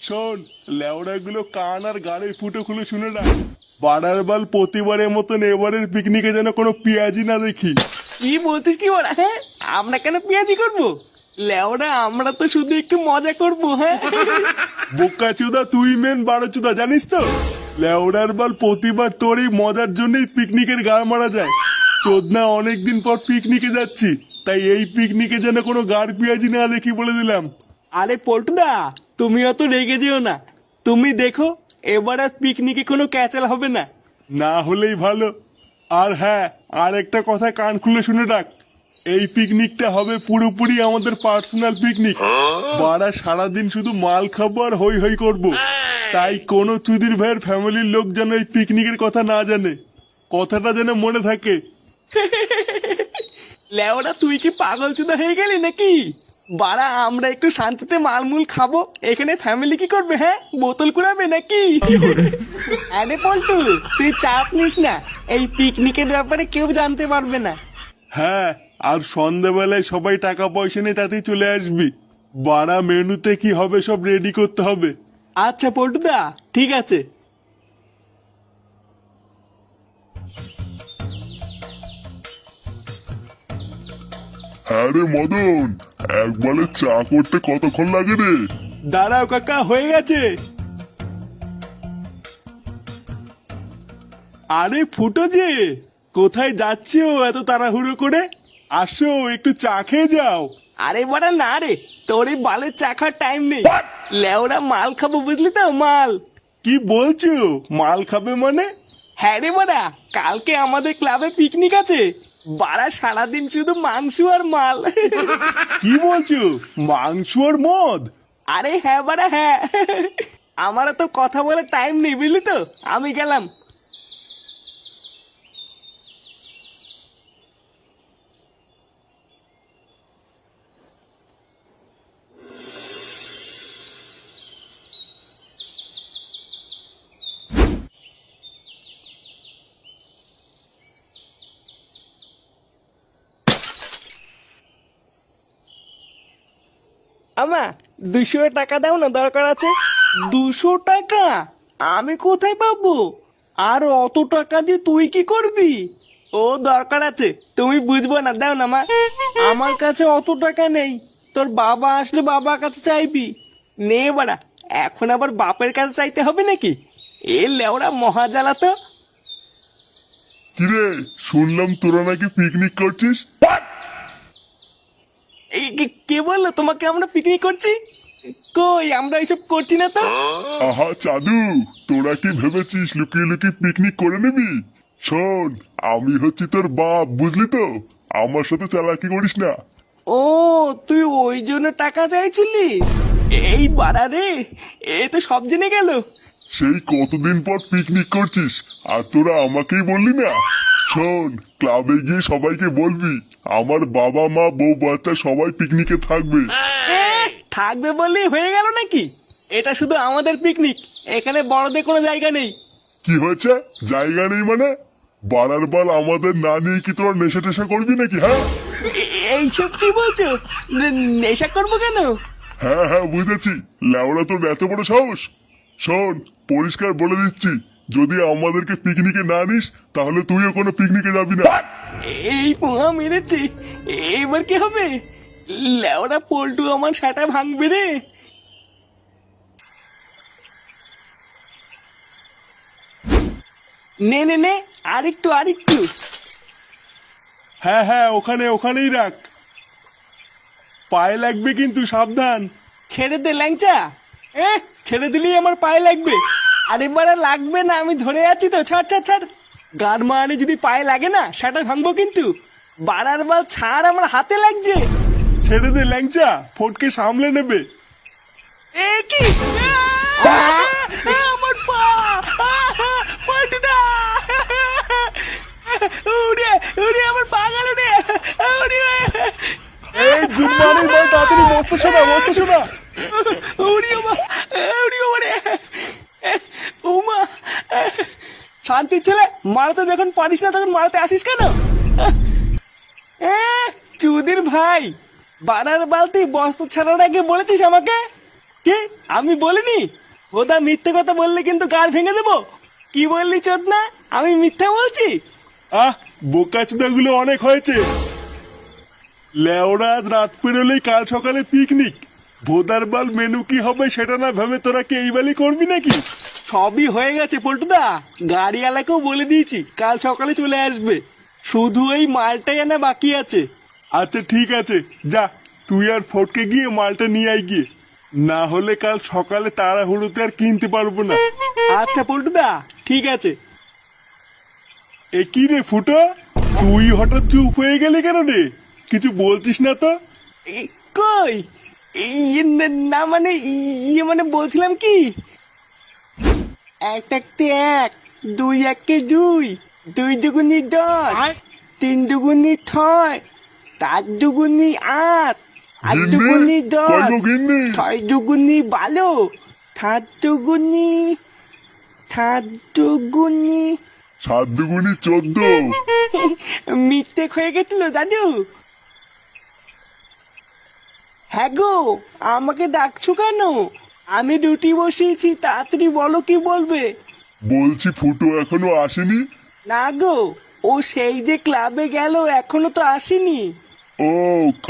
শোন, লেওড়া গুলো কান আর গাড়ির ফুটো খুলে শুনে না, বাড়ার বাল প্রতিবারের মতন এবারের পিকনিকে যেন কোনো পেঁয়াজি না দেখি। কি বলছিস কি ওরা? হ্যাঁ, আমরা কেন পেঁয়াজি করবো? লেওরা আমরা তো শুধু একটু মজা করবো। হ্যাঁ, বোকা চুদা তুই মেন বারো চুদা, জানিস তো লেওড়ার বাল প্রতিবার তোর এই মজার জন্যই পিকনিকের গাড় মারা যায়। চোদনা অনেকদিন পর পিকনিকে যাচ্ছি, তাই এই পিকনিকে যেন কোনো গাড় পেঁয়াজি না দেখি বলে দিলাম। আরে পল্টুদা, তুমি অত রেগে যেও না। তুমি দেখো এবার আর পিকনিকে কোনো ক্যাচাল হবে না। না হলেই ভালো। আর হ্যাঁ, আর একটা কথা কান খুলে শুনে রাখ, এই পিকনিকটা হবে পুরোপুরি আমাদের পার্সোনাল পিকনিক। বাড়া সারাদিন শুধু মাল খাবো আর হই হই করবো, তাই কোনো চুদির ভাইয়ের ফ্যামিলির লোক যেন এই পিকনিকের কথা না জানে, কথাটা যেন মনে থাকে। লেওরা তুই কি পাগল চুদা হয়ে গেলি নাকি? বাড়া আমরা একটু শান্তিতে মালমুল খাবো, এখানে ফ্যামিলি কি করবে? হ্যাঁ, বোতল কুড়াবে নাকি? আরে পল্টু, তুই চাপ নিস না, এই পিকনিকের ব্যাপারে কেউ জানতে পারবে না। হ্যাঁ, আর সন্ধ্যাবেলায় সবাই টাকা পয়সা নিয়ে তাতেই চলে আসবি। বাড়া মেনুতে কি হবে সব রেডি করতে হবে। আচ্ছা পল্টুদা, ঠিক আছে। হ্যাঁ রে মদন, একবারে চা করতে কতক্ষণ লাগে রে? দাঁড়াও কাকা, হয়ে গেছে। আরে ফুটো যে, কোথায় যাচ্ছো এত তাড়াহুড়ো করে? আসো একটু চা খেয়ে যাও। আরে বাড়া না রে, তোর এই বালের চাখার টাইম নেই। লেওরা মাল খাবো, বুঝলি তো, মাল। কি বলছো? মাল খাবে মানে? হ্যাঁ রে বাড়া, কালকে আমাদের ক্লাবে পিকনিক আছে। বাড়া সারাদিন শুধু মাংস আর মাল। কি বলছো? মাংস আর মদ? আরে হ্যাঁ বাড়া হ্যাঁ, আমার তো কথা বলার টাইম নেই, বুঝলি তো, আমি গেলাম। আমা 200 টাকা দাও না, দরকার আছে। 200 টাকা? আমি কোথায় পাবো? আর অত টাকা দিয়ে তুই কি করবি? ও দরকার আছে, তুমি বুঝবো না, দাও না মা। আমার কাছে অত টাকা নেই, তোর বাবা আসলে বাবার কাছে চাইবি। নে বাড়া, এখন আবার বাপের কাছে চাইতে হবে নাকি? এ লেওড়া মহাজালা তো। কিরে, শুনলাম তোরা নাকি পিকনিক করছিস? কে বললো তোমাকে আমরা পিকনিক করছি? কই, আমরা এসব করছি না তো। আহা চাদু, তোরা কি ভেবেছিস লুকিয়ে লুকিয়ে পিকনিক করে নিবি? শোন, আমি হচ্ছি তোর বাপ, বুঝলি তো, আমার সাথে চালাকি করিস না। ও, তুই ওই জন্য টাকা চাইছিলিস? এই বাড়া রে, এ তো সব জেনে গেল। সেই কতদিন পর পিকনিক করছিস আর তোরা আমাকেই বললি না? শোন, ক্লাবে গিয়ে সবাইকে বলবি আমার বাবা মা বউ বাচ্চা সবাই পিকনিকে থাকবে। এ, থাকবে বললেই হয়ে গেল নাকি? এটা শুধু আমাদের পিকনিক, এখানে বড়দের কোনো জায়গা নেই। কি হয়েছে? জায়গা নেই মানে? বাড়ার বাল আমাদের না নিয়ে কি তোরা নেশা টেশা করবি নাকি? হ্যাঁ এইসব কি বলছো? নেশা করবো কেন? হ্যাঁ হ্যাঁ বুঝেছি, লেওড়া তোর এত বড় সাহস। শোন, পরিষ্কার বলে দিচ্ছি, যদি আমাদেরকে পিকনিকে না নিস তাহলে তুইও কোনো পিকনিকে যাবি না। এই পোঙা মেরেছে, এবার কি হবে? লেওরা পল্টু আমার সাটা ভাঙবে রে। নে নে নে, আরেকটু আরেকটু। হ্যাঁ হ্যাঁ, ওখানেই রাখ, পায়ে লাগবে কিন্তু, সাবধান। ছেড়ে দে ল্যাংচা। ছেড়ে দিলেই আমার পায়ে লাগবে। আরে বারে লাগবে না, আমি ধরে আছি তো, ছাড় ছাড় ছাড়। গান মারানি যদি পায়ে লাগে না, সেটা ভাঙবো কিন্তু। বাড়ার বাল ছাড়, আমার হাতে লাগছে। ছেড়ে দে ল্যাংচা, ফটকে সামলে নেবে। এ কি? আমার পা, পল্টুদা, উড়ে উড়ে আমার পা গেল রে, উড়ে। এই গুড মর্নিং বল, তাড়াতাড়ি বসতে শোনা, বসতে শোনা। শান্তির ছেলে, মারাতে যখন পারিস না তখন মারাতে আসিস কেন? চুদির ভাই, বানার বালতি বস্তা ছাড়ার আগে বলেছিস আমাকে? কি আমি বলিনি? ওদা মিথ্যে কথা বললে কিন্তু গাল ভেঙে দেবো। কি বললি চোদনা? আমি মিথ্যা বলছি? আহ, বোকাচোদাগুলো অনেক হয়েছে। লেওরা আজ রাত পেরোলেই কাল সকালে পিকনিক। ভোদার বাল মেনু কি হবে সেটা না ভেবে তোরা কি এই বালি করবি নাকি? সবই হয়ে গেছে পল্টুদা, গাড়িওয়ালাকেও বলে দিয়েছি কাল সকালে চলে আসবে। শুধু এই মালটাই আনা বাকি আছে। আচ্ছা ঠিক আছে, যা তুই আর ফটকে গিয়ে মালটা নিয়ে আয় গিয়ে, না হলে কাল সকালে তাড়াহুড়োতে আর কিনতে পারবো না। আচ্ছা পল্টুদা, ঠিক আছে। এ কি রে ফুটো, তুই হঠাৎ চুপ হয়ে গেলি কেন রে? কিছু বলছিস না তো? কই না মানে মানে বলছিলাম কি, এক একটি এক, দুই একে দুই, দুই দুগুনি দশ, তিন দুগুনি ছয়, চার দুগুনি আট, আট গিন্নি, দুগুনি দশ, কই গো গিন্নি? ছয় দুগুনি 12, সাত দুগুনি 7×2 = 14। মিথ্যে হয়ে গেছিল দাদু। হ্যাঁ গো, আমাকে ডাকছো কেন? আমি ডিউটি বসিয়েছি, তাড়াতাড়ি বলো কি বলবে। বলছি ফুটো এখনো আসেনি? না গো, ও সেই যে ক্লাবে গেল, এখনো তো আসেনি। ও,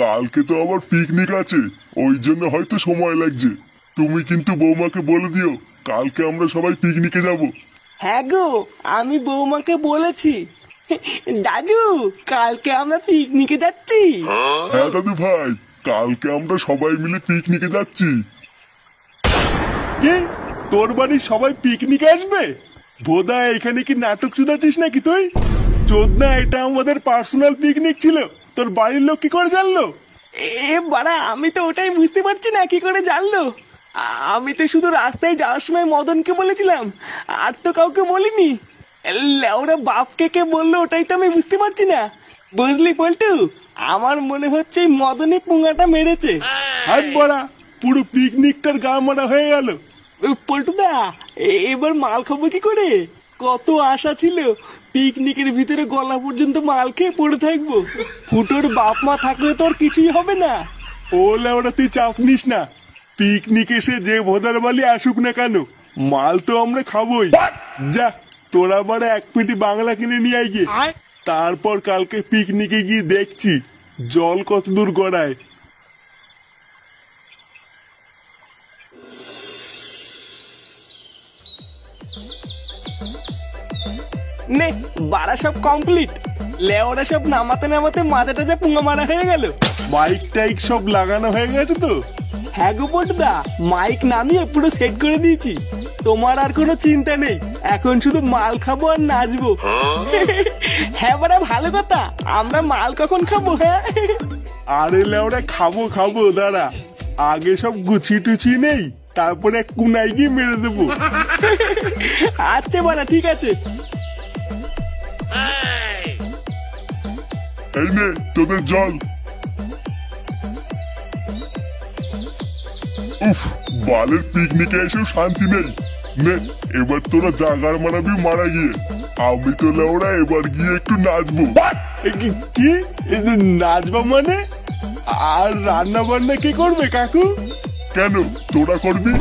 কালকে তো আবার পিকনিক আছে, ওই জন্য হয়তো সময় লাগছে। তুমি কিন্তু বৌমাকে বলে দিও কালকে আমরা সবাই পিকনিকে যাব। হ্যাঁ গো, আমি বৌমাকে বলেছি। দাদু, কালকে আমরা পিকনিকে যাচ্ছি। হ্যাঁ দাদু ভাই, কালকে আমরা সবাই মিলে পিকনিকে যাচ্ছি। কি, তোর বাড়ির সবাই পিকনিক আসবে? ভোদা এখানে কি নাটক চুদাচ্ছিস নাকি তুই? চোদনা, এটা আমাদের পার্সোনাল পিকনিক ছিল, তোর বাড়ির লোক কি করে জানলো? এ বাড়া, আমি তো ওটাই বুঝতে পারছি না কি করে জানলো। আমি তো শুধু রাস্তায় যাওয়ার সময় মদনকে বলেছিলাম, আর তো কাউকে বলিনি। ওরা বাপকে কে বললো ওটাই তো আমি বুঝতে পারছি না। বুঝলি পল্টু, আমার মনে হচ্ছে এই মদনই পুঙ্গাটা মেরেছে। হাত বড়া, পুরো পিকনিকটার গা মারা হয়ে গেল। পল্টুদা, এবার মাল খাবো কি করে? কত আশা ছিল পিকনিকের ভিতরে গলা পর্যন্ত মাল খেয়ে পড়ে থাকবো। ফুটোর বাপ মা থাকলে তো আর কিছুই হবে না। ও লেওরা, তুই চাপ নিস না। পিকনিক এসে যে ভোদার বালি আসুক না কেন, মাল তো আমরা খাবোই। যা, তোরা বারে এক পেটি বাংলা কিনে নিয়ে আয় গিয়ে। তারপর কালকে পিকনিকে গিয়ে দেখছি জল কত দূর গড়ায়। নে বাড়া, সব কমপ্লিট। লেওরা সব নামাতে নামাতে মাথাটা যা পুঙ্গা মারা হয়ে গেল। বাইক টাইক সব লাগানো হয়ে গেছে তো? হ্যাঁ গো পল্টুদা, মাইক নামিয়ে পুরো সেট করে দিয়েছি। তোমার আর কোনো চিন্তা নেই, এখন শুধু মাল খাবো আর নাচবো। হ্যাঁ বাড়া, ভালো কথা। আমরা মাল কখন খাবো? হ্যাঁ, আরে লেওরা, খাবো খাবো, দাঁড়া আগে সব গুছিয়ে টুছিয়ে নেই, তারপরে এক কুনাই গিয়ে মেরে দেবো। আচ্ছা বাড়া, ঠিক আছে। এই নে তোদের জল। উফ, বালের পিকনিকে এসেও শান্তি নেই। নে, এবার তোরা জাগার মারাবি মারা গিয়ে। আমি তো লেওরা এবার গিয়ে একটু নাচবো। কি এই যে নাচবা মানে? আর রান্না বান্না কে করবে কাকু? কেন, তোরা করবি?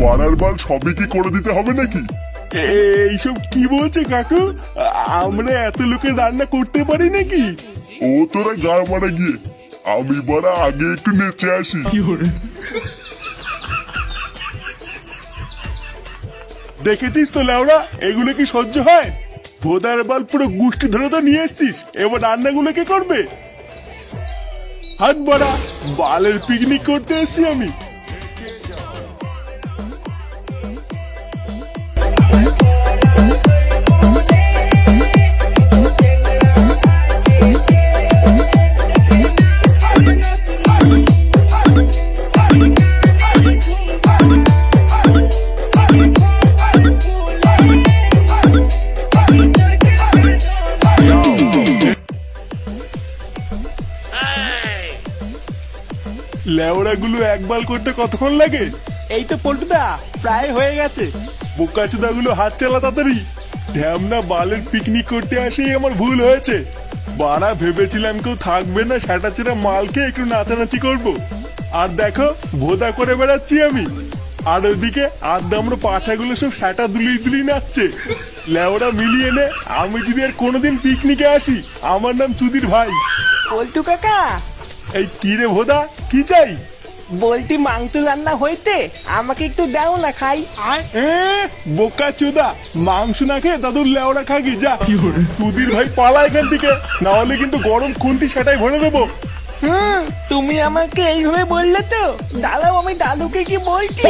পাড়ার বাল সবই কি করে দিতে হবে নাকি? এইসব কি বলছে কাকু? আমরা এত লোকের রান্না করতে পারি নাকি? ও তোরা গাড় মারা গিয়ে, আমি বড়া আগে একটু নেচে আসি। দেখেছিস তো লেওরা, এগুলো কি সহ্য হয়? ভোদার বাল পুরো গুষ্টি ধরে তো নিয়ে এসছিস, এবার রান্নাগুলো কে করবে? হাত বড়া, বালের পিকনিক করতে এসছি আমি। লেওড়াগুলো একবার করতে কতক্ষণ লাগে? এই তো পল্টুদা, প্রায় হয়ে গেছে। বোকাচোদাগুলো হাত চালা তাড়াতাড়ি। ঢ্যামনা বালের পিকনিক করতে আসেই আমার ভুল হয়েছে। বাড়া, ভেবেছিলাম কেউ থাকবে না, সেটা ছেড়ে মাল খেয়ে একটু নাচানাচি করবো। আর দেখো ভোদা করে বেড়াচ্ছি আমি। আর ওইদিকে আদ্দামরা পাঠাগুলো সব সেটা দুলিয়ে দুলিয়ে নাচছে। লেওরা মিলিয়ে নে, আমি যদি আর কোনোদিন পিকনিকে আসি, আমার নাম চুদির ভাই। পল্টু কাকা, এই কি রে ভোদা, কি চাই? বলতি মাংস রান্না হইতে আমাকে একটু দাও না খাই। বোকা চোদা, মাংস না খেয়ে দাদুর লেওড়া খাগি যা। চুদির ভাই পালা এখান থেকে, না হলে কিন্তু গরম খুন্তি সেটাই ভরে দেবো। তুমি আমাকে এইভাবে বললে তো, দাঁড়াও আমি দাদুকে কি বলছি।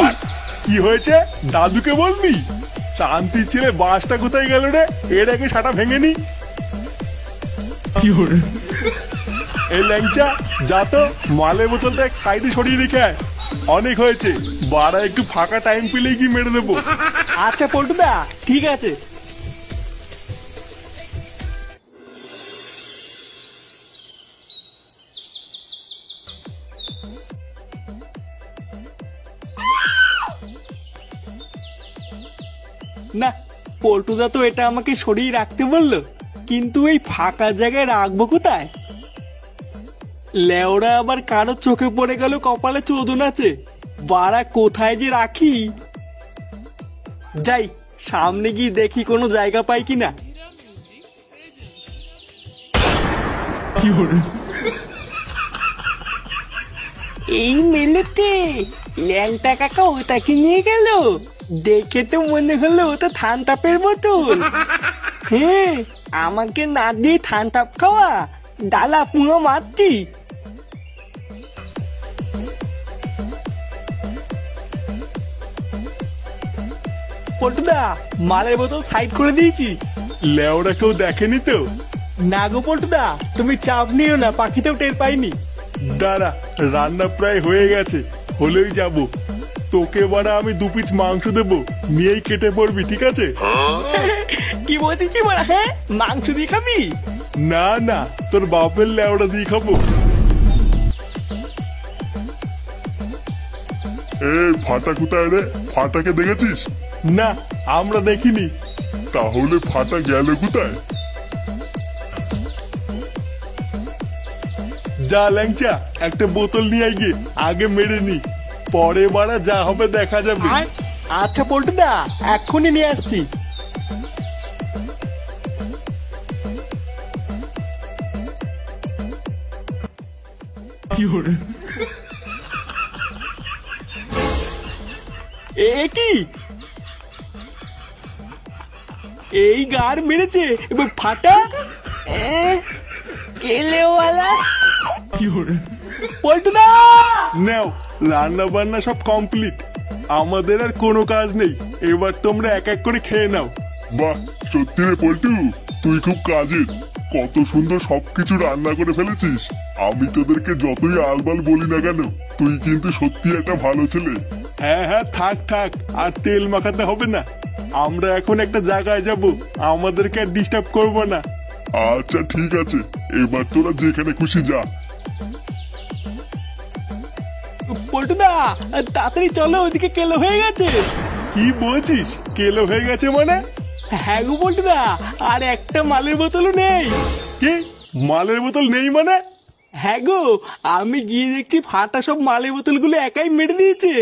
কি হয়েছে, দাদুকে বলবি? শান্তির ছেলে বাসটা কোথায় গেল রে? এর আগে সাটা ভেঙে নি। এই ল্যাংচা, যা তো মালের বোতলটা এক সাইডে সরিয়ে রেখে আয়। অনেক হয়েছে, বাড়া একটু ফাঁকা টাইম পেলেই কি মেরে দেবো। আচ্ছা পল্টুদা, ঠিক আছে। না, পল্টুদা তো এটা আমাকে সরিয়ে রাখতে বললো, কিন্তু এই ফাঁকা জায়গায় রাখবো কোথায়? লেওরা আবার কারো চোখে পড়ে গেল কপালে চোদন আছে, বাড়া কোথায় যে রাখি। যাই সামনে গিয়ে দেখি কোনো জায়গা পাই কিনা। এই মেলেতে ল্যাংটা কাকা ওটাকে নিয়ে গেল, দেখে তো মনে হলো ওটা থানতাপের বোতল। হ্যাঁ, আমাকে না দিয়ে থানতাপ খাওয়া, ডালা পুরো মারতি। পল্টুদা, মালের বোতল সাইড করে দিয়েছি। লেওরা কেউ দেখেনি তো? না গো পল্টুদা, তুমি চাপ নিও না, পাখিতেও টের পাইনি। দাঁড়া, রান্না প্রায় হয়ে গেছে, হলেই যাব। তোকে বাড়া আমি 2 পিস মাংস দেবো, নিয়েই কেটে পড়বি, ঠিক আছে? কি বলছিস কি বলা? হ্যাঁ, মাংস দিয়ে খাবি? না না, তোর বাপের লেওড়া দিয়ে খাবো। এ ফাটা কোথায় রে? ফাটাকে দেখেছিস? না, আমরা দেখিনি। তাহলে ফাটা গেল কোথায়? যা ল্যাংচা, একটা বোতল নিয়ে আয় গিয়ে, আগে মেরে নি, পরে বাড়া যা হবে দেখা যাবে। আচ্ছা পল্টুদা, এক্ষুনি নিয়ে আসছি। এ কি, এই গার মেরেছে এবার ফাটা। কেলেওয়ালা পল্টুদা। নাও, রান্না বান্না সব কমপ্লিট, আমাদের আর কোনো কাজ নেই। এবার তোমরা এক এক করে খেয়ে নাও। বাহ, সত্যি রে পল্টু, তুই খুব কাজের। কত সুন্দর সবকিছু রান্না করে ফেলেছিস। আমি তোদেরকে যতই আলবাল বলি না কেন, তুই কিন্তু সত্যি একটা ভালো ছেলে। হ্যাঁ হ্যাঁ, থাক থাক, আর তেল মাখাতে হবে না। আমরা এখন একটা জায়গায় যাব, আমাদেরকে আর ডিস্টার্ব করবো না। আচ্ছা ঠিক আছে, এবার তোরা যেখানে খুশি যা। পল্টুদা, তাড়াতাড়ি চলো, ওইদিকে কেলো হয়ে গেছে। কি বলছিস, কেলো হয়ে গেছে মানে? হ্যাঁ গো পল্টুদা, আর একটা মালের বোতলও নেই। কি, মালের বোতল নেই মানে? হ্যাঁ গো, আমি গিয়ে দেখছি ফাটা সব মালের বোতলগুলো একাই মেরে দিয়েছে।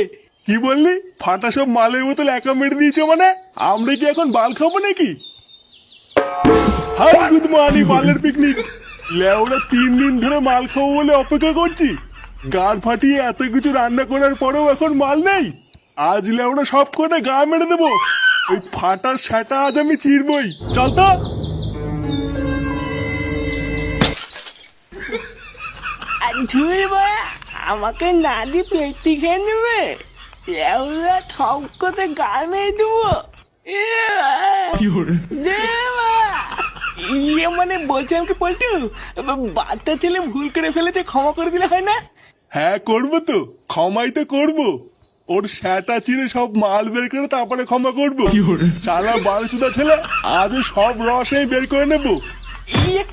কি বললি, ফাটা সব মালের বোতল একা মেরে দিয়েছে মানে? আমরা কি এখন বাল খাবো নাকি? হাই গুড মর্নিং, বালের পিকনিক। লেওরা 3 দিন ধরে মাল খাবো বলে অপেক্ষা করছি, গাড় ফাটিয়ে এত কিছু রান্না করার পরেও এখন মাল নেই। আজ লেওরা সব করে গা মেরে দেবো। ওই ফাটার সেটা আজ আমি চিরবই। চল তো। ধুই বা, আমাকে না দি পেটি খেয়ে নেবে। লেওরা ঠক করে গা মেরে দেবো। ইয়ে মানে বলছিলাম কি পল্টু, বাচ্চা ছেলে ভুল করে ফেলেছে, ক্ষমা করে দিলে হয় না? হ্যাঁ করবো তো, ক্ষমাই তো করবো। ওর সেটা চিরে সব মাল বের করে তারপরে ক্ষমা করবো। সারা বালচুদা ছেলে, আজ সব রস এই বের করে নেবো। ইয়ে